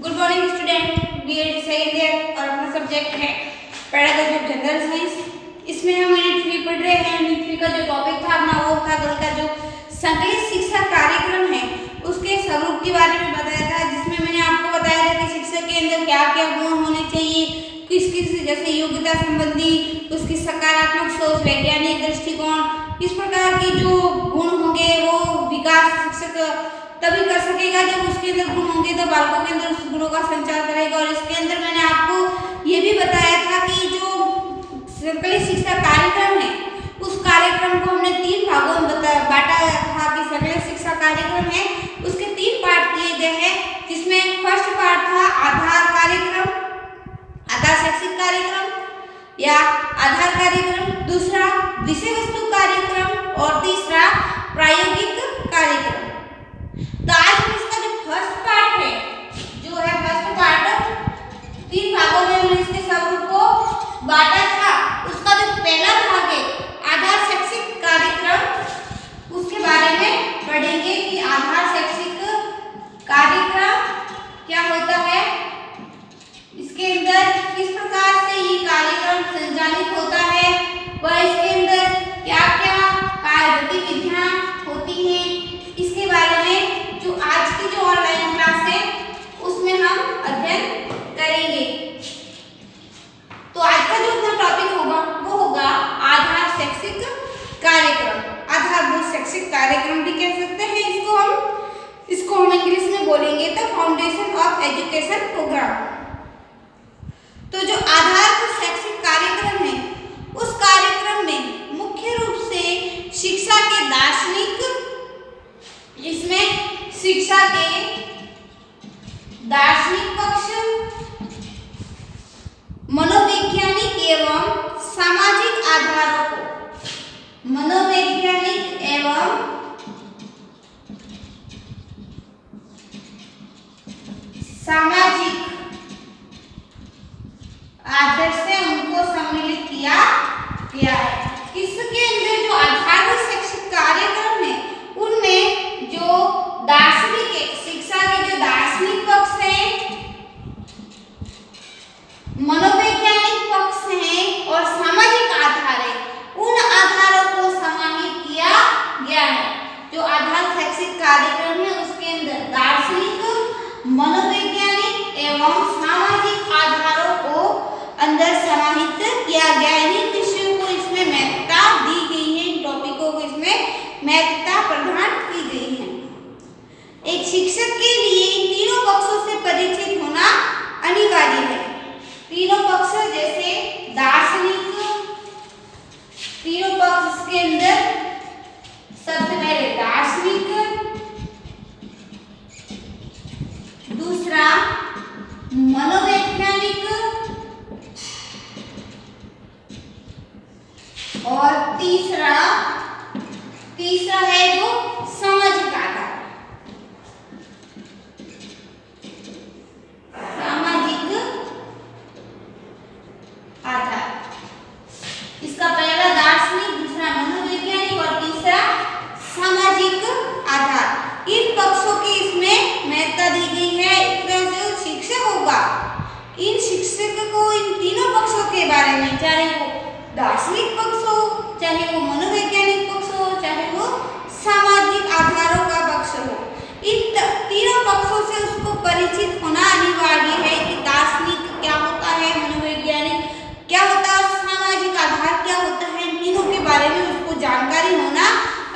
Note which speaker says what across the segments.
Speaker 1: Good morning student, B Ed second year और अपना subject है पेडागोजी ऑफ जनरल साइंस। इसमें हम यूनिट 3 पढ़ रहे हैं। यूनिट 3 का जो टॉपिक था अपना वो था कल का जो संकलित शिक्षा कार्यक्रम है उसके स्वरूप के बारे में बताया था, जिसमें मैंने आपको बताया था कि शिक्षा के अंदर क्या क्या गुण होने चाहिए, किस किस जैसे योग्यता संबंधी, उसकी सकारात्मक सोच, वैज्ञानिक दृष्टिकोण, इस प्रकार के जो गुण होंगे वो विकास शिक्षक तभी कर सकेगा जब उसके अंदर गुण होंगे तो बालकों के अंदर उस गुणों का संचार करेगा। और इसके अंदर मैंने आपको ये भी बताया था कि जो संकलित शिक्षा कार्यक्रम है उस कार्यक्रम को हमने 3 भागों में बांटा था कि संकलित शिक्षा कार्यक्रम है उसके 3 पार्ट किए गए हैं, जिसमें फर्स्ट पार्ट था आधार कार्यक्रम, आधार शैक्षिक कार्यक्रम या आधार कार्यक्रम, दूसरा विषय वस्तु कार्यक्रम और तीसरा प्रायोगिक कार्यक्रम। तो आज हम इसका जो फर्स्ट पार्ट है जो है फर्स्ट पार्ट 3 भागों में हमने इसके स्वरूप को बांटा था। उसका जो पहला भाग है आधार शैक्षिक कार्यक्रम, उसके बारे में पढ़ेंगे कि आधार शैक्षिक कार्यक्रम क्या होता है, इसके अंदर किस प्रकार से ये कार्यक्रम संचालित होता है व इसके अंदर क्या क्या कार्य गतिविधियां होती हैं, इसके बारे में जो आज की जो ऑनलाइन क्लास है उसमें हम अध्ययन करेंगे। तो आज का जो अपना टॉपिक होगा वो होगा आधार शैक्षिक कार्यक्रम, आधारभूत शैक्षिक कार्यक्रम भी कह सकते हैं इसको हम इंग्लिश में बोलेंगे तो फाउंडेशन ऑफ एजुकेशन प्रोग्राम। तो जो आधारभूत शैक्षिक कार्यक्रम है उस कार्यक्रम में मुख्य रूप से शिक्षा के दार्शनिक, इसमें शिक्षा के दार्शनिक पक्ष, मनोवैज्ञानिक एवं सामाजिक आधारों को, मनोवैज्ञानिक एवं सामाजिक आधार से उनको सम्मिलित किया गया है। इसके अंदर जो आधारभूत शैक्षिक कार्यक्रम है उनमें जो दार्शनिक शिक्षा के जो दार्शनिक पक्ष हैं, मनोवैज्ञानिक पक्ष हैं और सामाजिक आधार है, उन आधारों को समाहित किया गया है। जो आधार शैक्षिक कार्यक्रम है उसके अंदर दार्शनिक, मनोवैज्ञानिक एवं सामाजिक आधारों को अंदर समाहित किया गया है। इन विषयों को इसमें महत्ता दी गई है, इन टॉपिकों को इसमें महत्ता प्रदान की गई है। एक शिक्षक के लिए इन तीनों पक्षों से परिचित होना अनिवार्य है। तीनों पक्ष जैसे दार्शनिक, तीनों पक्ष के अंदर सबसे पहले दार्शनिक, दूसरा मनोवैज्ञानिक और तीसरा है जो सामाजिक आधार, सामाजिक आधार। इसका पहला दार्शनिक, दूसरा मनोवैज्ञानिक और तीसरा सामाजिक आधार। इन पक्षों की इसमें महत्ता दी गई है। एक तरह से जो शिक्षक होगा इन शिक्षक को इन तीनों पक्षों के बारे में, चाहे वो दार्शनिक पक्ष हो, चाहे वो मनोवैज्ञानिक पक्ष हो, चाहे वो सामाजिक आधारों का पक्ष हो, इन तीनों पक्षों से उसको परिचित होना अनिवार्य है कि दार्शनिक क्या होता है, मनोवैज्ञानिक क्या होता है, सामाजिक आधार क्या होता है, इन तीनों के बारे में उसको जानकारी होना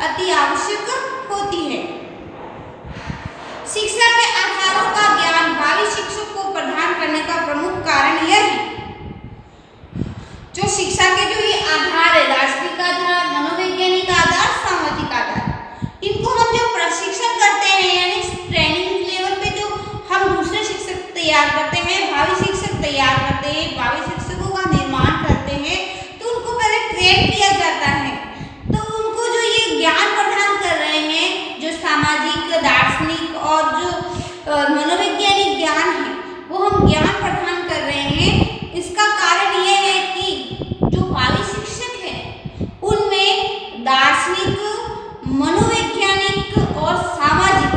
Speaker 1: अति आवश्यक होती है। शिक्षा के आधारों का ज्ञान भावी शिक्षक को प्रदान करने का प्रमुख कारण यह है जो शिक्षा के जो ये आधार है, दार्शनिक आधार, मनोवैज्ञानिक आधार, सामाजिक आधार, इनको हम जो प्रशिक्षण करते हैं यानी ट्रेनिंग लेवल पे जो हम दूसरे शिक्षक तैयार करते हैं, भावी शिक्षक तैयार करते हैं, भावी शिक्षकों का निर्माण करते हैं, तो उनको पहले ट्रेन किया जाता है। तो उनको जो ये ज्ञान प्रदान कर रहे हैं, जो सामाजिक, दार्शनिक और जो मनोवैज्ञानिक ज्ञान है वो हम ज्ञान प्रदान कर रहे हैं। इसका कारण ये है कि जो भावी शिक्षक है उनमें दार्शनिक, मनोवैज्ञानिक और सामाजिक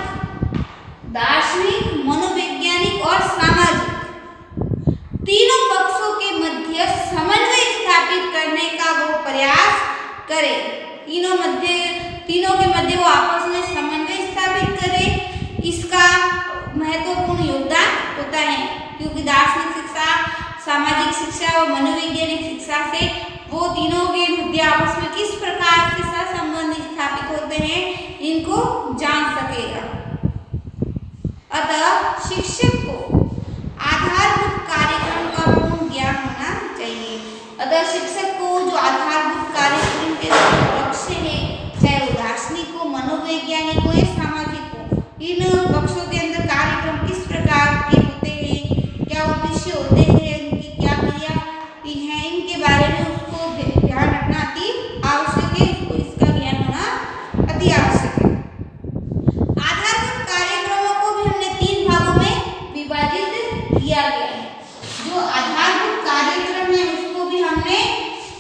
Speaker 1: शिक्षा से वो तीनों के मध्य आपस में किस प्रकार से सहसंबंध स्थापित होते हैं इनको जान सकेगा। अतः शिक्षक को आधारभूत कार्यक्रम का पूर्ण ज्ञान होना चाहिए। अतः शिक्षक को जो आधारभूत कार्यक्रम के पक्ष है, चाहे वो दार्शनिक हो, मनोवैज्ञानिक हो या सामाजिक हो, इन पक्षों के अंदर कार्यक्रम किस प्रकार के होते हैं, क्या उद्देश्य होते हैं, उनकी क्या क्रिया है, इनके बारे में उसको ध्यान रखना अति आवश्यक है। उसको इसका ज्ञान होना अति आवश्यक है। आधारभूत कार्यक्रमों को भी हमने 3 भागों में विभाजित किया गया है। जो आधारभूत कार्यक्रम है उसको भी हमने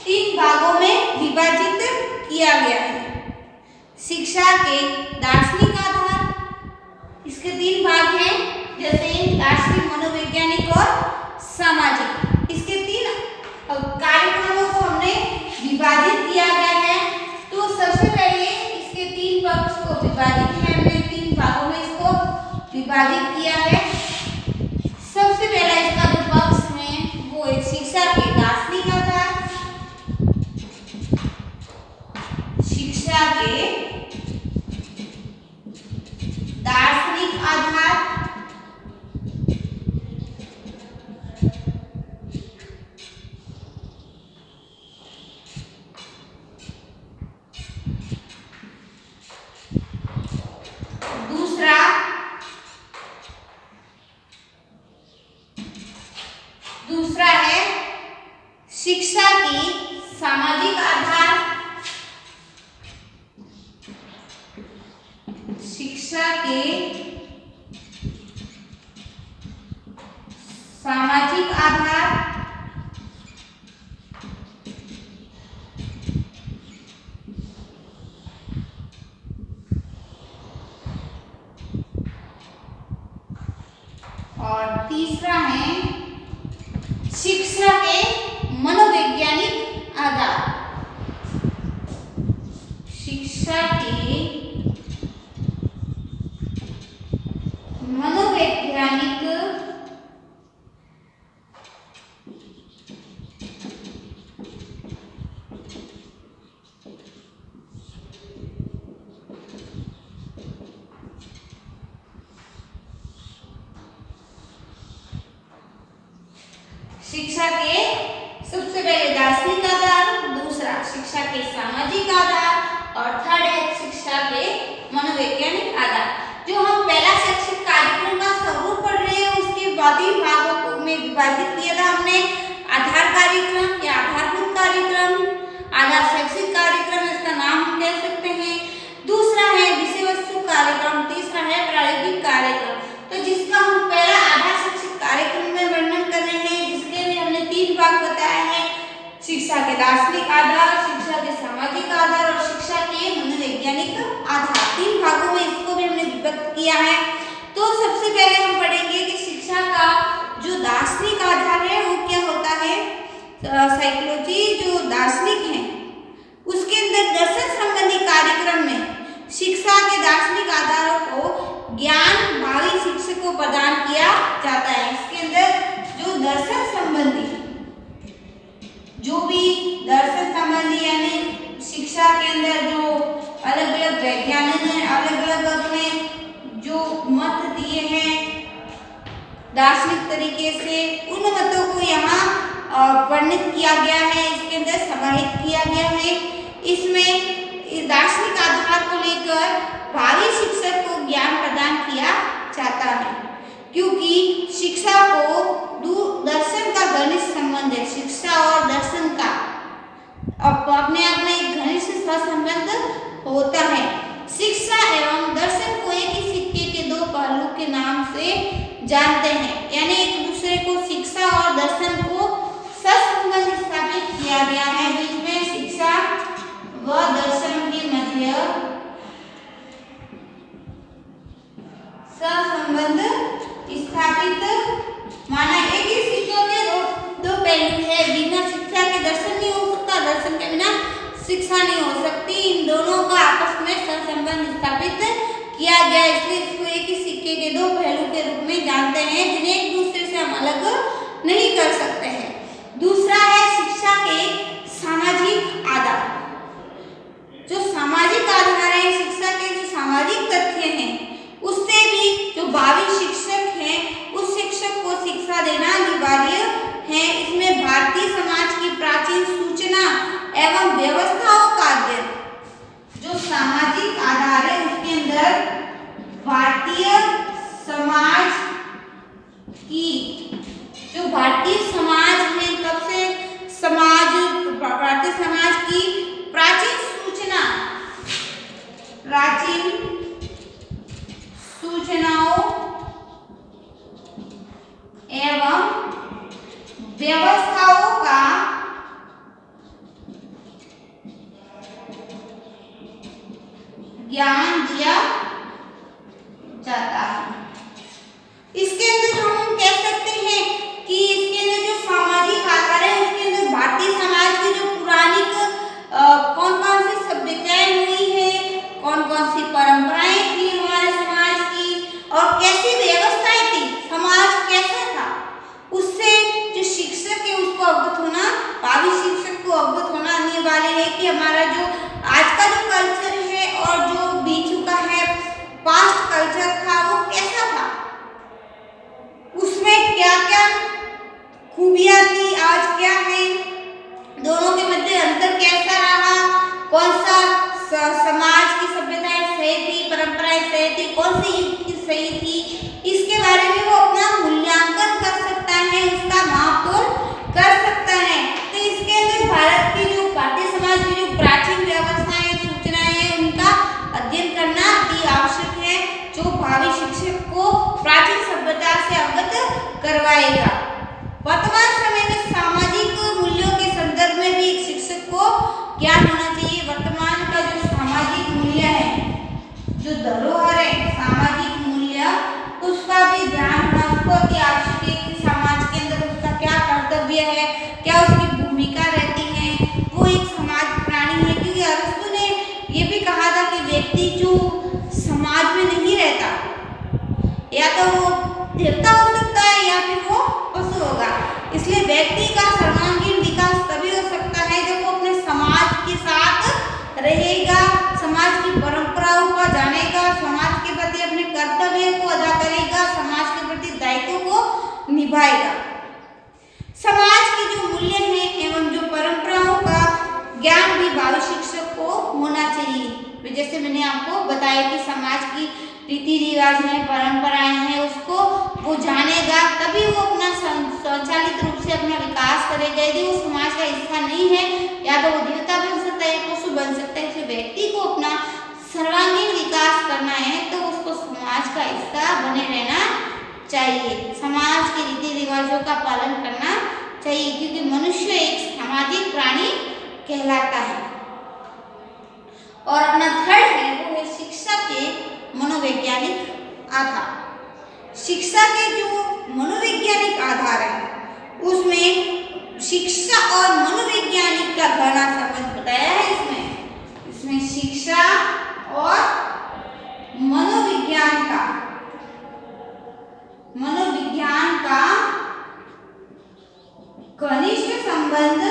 Speaker 1: 3 भागों में विभाजित किया गया है। शिक्षा के दार्शनिक आधार, इसके 3 भाग हैं, जैसे दार्शनिक, मनोवैज्ञानिक और सामाजिक। इसके 3 कार्यक्रमों को हमने विभाजित किया गया है। तो सबसे पहले इसके 3 पक्ष को विभाजित है, हमने 3 भागों में इसको विभाजित किया है। सबसे पहला इसका जो पक्ष है वो है शिक्षा के दार्शनिक आधार। शिक्षा के दार्शनिक आधार, दूसरा है शिक्षा की सामाजिक आधार। शिक्षा के सामाजिक आधार, और तीसरा है शिक्षा के मनोवैज्ञानिक आधार। शिक्षा के मनोवैज्ञानिक शिक्षा के सबसे पहले दार्शनिक आधार, दूसरा शिक्षा के सामाजिक आधार और थर्ड है शिक्षा के मनोवैज्ञानिक आधार। जो हम पहला शैक्षिक कार्यक्रम का स्वरूप पढ़ रहे हैं उसके बाकी भागों को में विभाजित किया था हमने। आधार कार्यक्रम या आधारभूत कार्यक्रम, आधार शैक्षिक कार्यक्रम इसका नाम हम कह सकते हैं। दूसरा है विषय वस्तु कार्यक्रम, तीसरा है प्रायोगिक कार्यक्रम। तो जिसका हम पहला आधार शैक्षिक कार्यक्रम में वर्णन कर रहे हैं, जिसके लिए हमने 3 भाग बताया है, शिक्षा के दार्शनिक आधार, शिक्षा के सामाजिक आधार और शिक्षा के मनोवैज्ञानिक आधार। 3 भागों में इसको भी हमने विभक्त किया है। तो सबसे पहले हम पढ़ेंगे कि शिक्षा का जो दार्शनिक आधार है वो क्या होता है। साइकोलॉजी जो दार्शनिक है उसके अंदर दर्शन संबंधी कार्यक्रम में शिक्षा के दार्शनिक आधारों को ज्ञान भावी शिक्षक को प्रदान किया जाता है। इसके अंदर जो दर्शन संबंधी, जो भी दर्शन संबंधी यानी शिक्षा के अंदर जो अलग अलग वैज्ञानिक ने अलग अलग अपने जो मत दिए हैं दार्शनिक तरीके से, उन मतों को यहाँ वर्णित किया गया है, इसके अंदर समाहित किया गया है। इसमें इस दार्शनिक आधार को लेकर भावी शिक्षक को ज्ञान प्रदान किया जाता है, क्योंकि शिक्षा को दर्शन का घनिष्ठ संबंध है। शिक्षा और दर्शन का अपने आप में एक घनिष्ठ संबंध होता है। शिक्षा एवं दर्शन को एक ही सिक्के के 2 पहलू के नाम से जानते हैं, यानी एक दूसरे को शिक्षा और दर्शन को सहसंबंध स्थापित किया गया है। बीच में शिक्षा व दर्शन के मध्य सहसंबंध स्थापित माना। एक ही सिक्के के दो पहलू है, बिना शिक्षा के दर्शन नहीं हो सकता, दर्शन के बिना शिक्षा नहीं हो सकती। इन दोनों का आपस में सहसंबंध स्थापित किया गया, इसलिए इसको एक ही सिक्के के 2 पहलू के रूप में जानते हैं, जिन्हें एक दूसरे से हम अलग नहीं कर सकते हैं। दूसरा है शिक्षा के कल्चर था वो कैसा था, उसमें क्या क्या खूबियां थी, आज क्या है, दोनों के मध्य अंतर कैसा रहा, कौन सा समाज की सभ्यताएं सही थी, परंपराएं सही थी, कौन सी युग की सही थी, इसके बारे में वो अपना मूल्यांकन कर सकता है, उसका मापतोल कर सकता है। तो इसके अंदर भारत की जो भारतीय समाज की जो प्राचीन व्यवस्थाएं सूचनाएं हैं उनका अध्ययन करना अति आवश्यक है, जो भावी शिक्षक को प्राचीन सभ्यता से अवगत करवाएगा। वर्तमान समय में सामाजिक मूल्यों के संदर्भ में भी एक शिक्षक को ज्ञान होना चाहिए। वर्तमान का जो सामाजिक मूल्य है, जो धरोहर है सामाजिक मूल्य, उसका भी ध्यान होना उसको अति आवश्यक है कि समाज के अंदर उसका क्या कर्तव्य है, क्या उसकी भूमिका रहती है, वो एक समाज प्राणी है। क्योंकि अरस्तु ने ये भी कहा था कि व्यक्ति जो समाज में नहीं रहता, या तो वो देवता हो सकता है या फिर वो पशु होगा। इसलिए व्यक्ति का सर्वांगीण विकास तभी हो सकता है जब वो अपने समाज के साथ रहेगा, समाज की परंपराओं को जानेगा, समाज के प्रति अपने कर्तव्य को अदा करेगा, समाज के प्रति दायित्व को निभाएगा। समाज के जो मूल्य हैं एवं जो परंपराओं का ज्ञान भी भावी शिक्षक को होना चाहिए। जैसे मैंने आपको बताया कि समाज की रीति रिवाज हैं, परंपराएं हैं, उसको वो जानेगा तभी वो अपना स्वचालित रूप से अपना विकास करेगा। यदि वो समाज का हिस्सा नहीं है, या तो वो देवता बन सकता है, पशु बन सकता है। इसलिए व्यक्ति को अपना सर्वांगीण विकास करना है तो उसको समाज का हिस्सा बने रहना चाहिए, समाज के रीति रिवाजों का पालन करना चाहिए, क्योंकि मनुष्य एक सामाजिक प्राणी कहलाता है। और अपना थर्ड है वो है शिक्षा के मनोवैज्ञानिक आधार। शिक्षा के जो मनोवैज्ञानिक आधार है उसमें शिक्षा और मनोवैज्ञानिक का गहरा संबंध बताया है। इसमें शिक्षा और मनोविज्ञान का घनिष्ठ संबंध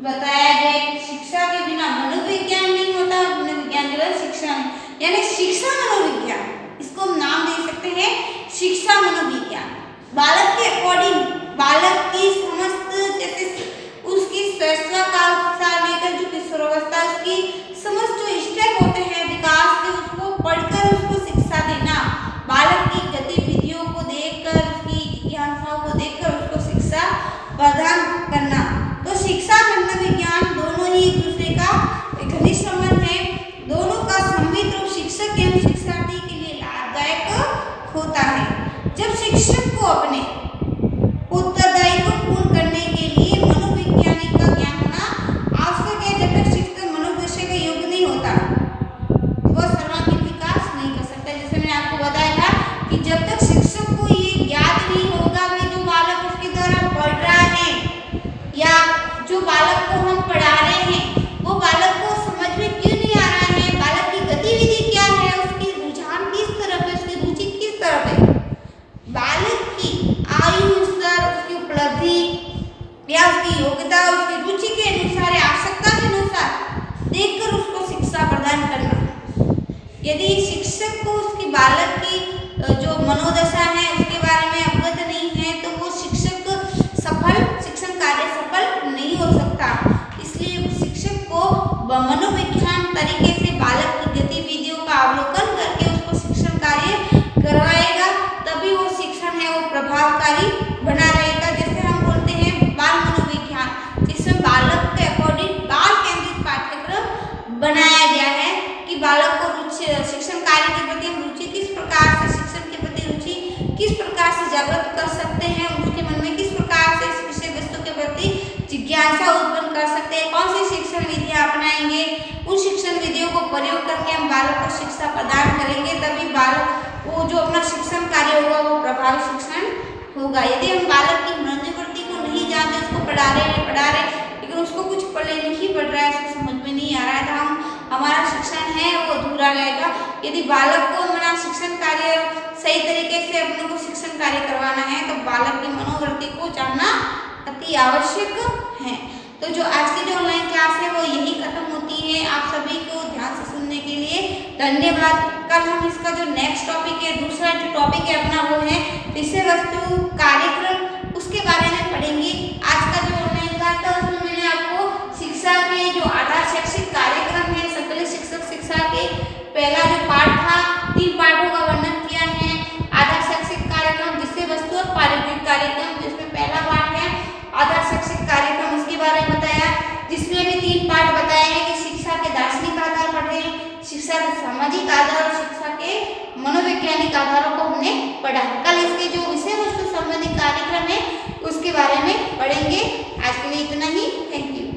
Speaker 1: बताया गया। शिक्षा के बिना मनोविज्ञान नहीं होता, मनोविज्ञान के बिना शिक्षा नहीं, यानी शिक्षा मनोविज्ञान, इसको हम नाम दे सकते हैं शिक्षा मनोविज्ञान। बालक के अकॉर्डिंग बालक की समस्त जैसे उसकी शैशवाकाल से लेकर जो किशोरावस्था उसकी समस्त जो स्टेप होते हैं विकास के, उसको पढ़कर उसको शिक्षा देना, बालक की गतिविधियों को देखकर उसकी जिज्ञासाओं को देखकर उसको शिक्षा प्रदान करना। तो शिक्षा मनोविज्ञान दोनों ही एक दूसरे का घनिष्ठ संबंध है। दोनों का सम्मिलित रूप शिक्षक एवं शिक्षार्थी के लिए लाभदायक होता है। जब शिक्षक को अपने उत्तरदायित्व पूर्ण करने के लिए मनोवैज्ञानिक का ज्ञान होना आवश्यक है। जब तक शिक्षक मनोविषय का योग्य नहीं होता वह सर्वांगीण विकास नहीं कर सकता। जैसे मैंने आपको बताया था कि जब तक शिक्षक को ये ज्ञात नहीं होगा कि जो बालक उसके द्वारा पढ़ रहा है या जो बालक को हम पढ़ा रहे हैं वो बालक को समझ में क्यों नहीं आ रहा है, बालक की गतिविधि क्या है, उसकी रुझान किस तरफ है, उसकी रुचि किस तरफ है, बालक की आयु स्तर, उसकी उपलब्धि या उसकी योग्यता, उसकी रुचि के अनुसार या आवश्यकता के अनुसार देखकर उसको शिक्षा प्रदान करना। यदि शिक्षक को उसकी बालक की जो मनोदशा है उसके बारे में अवगत नहीं है तो वो शिक्षक शिक्षण कार्य सफल नहीं हो सकता। इसलिए शिक्षक को मनोविज्ञान तरीके से बालक की गतिविधियों का अवलोकन करके उसको शिक्षण कार्य करवाएगा, तभी वो शिक्षण है वो प्रभावकारी बना रहेगा। जैसे हम बोलते हैं बाल मनोविज्ञान, जिसमें बालक के अकॉर्डिंग बाल केंद्रित पाठ्यक्रम बनाया गया है कि बालक को शिक्षण कार्य के प्रति हम रुचि किस प्रकार से, शिक्षण के प्रति रुचि किस प्रकार से जागृत कर सकते हैं, उसके मन में किस प्रकार से इस विषय वस्तु के प्रति जिज्ञासा उत्पन्न कर सकते हैं, कौन सी शिक्षण विधियां अपनाएंगे, उन शिक्षण विधियों को प्रयोग करके हम बालक को शिक्षा प्रदान करेंगे, तभी बालक वो जो अपना शिक्षण कार्य होगा वो प्रभावी शिक्षण होगा। यदि हम बालक की मनोवृत्ति को नहीं जानते, उसको पढ़ा रहे लेकिन उसको कुछ नहीं पढ़ रहा है, उसको समझ में नहीं आ रहा है, तो हमारा शिक्षण है वो अधूरा रहेगा। यदि बालक को हमारा शिक्षण कार्य सही तरीके से अपने को शिक्षण कार्य करवाना है तो बालक की मनोवृत्ति को जानना अति आवश्यक है। तो जो आज की जो ऑनलाइन क्लास है वो यही खत्म होती है। आप सभी को ध्यान से सुनने सुनने के लिए धन्यवाद। कल हम इसका जो नेक्स्ट टॉपिक है, दूसरा जो टॉपिक है अपना, वो है विषय वस्तु कार्यक्रम, उसके बारे में पढ़ेंगे। आज का जो ऑनलाइन क्लास था उसमें मैंने आपको शिक्षा के जो आधार शैक्षिक कार्यक्रम है, सकल शिक्षक शिक्षा के पहला जो पार्ट था, 3 पार्टों का वर्णन किया है। आधार शैक्षिक कार्यक्रम, विषय वस्तु और पारिवारिक कार्यक्रम, जिसमें पहला पार्ट है आधार शैक्षिक कार्यक्रम, उसके बारे में बताया, जिसमें भी 3 पार्ट बताए हैं कि शिक्षा के दार्शनिक आधार पढ़े, शिक्षा के सामाजिक आधार और शिक्षा के मनोवैज्ञानिक आधारों को हमने पढ़ा। कल इसके जो विषय वस्तु संबंधी कार्यक्रम है उसके बारे में पढ़ेंगे। आज के लिए इतना ही। Thank you.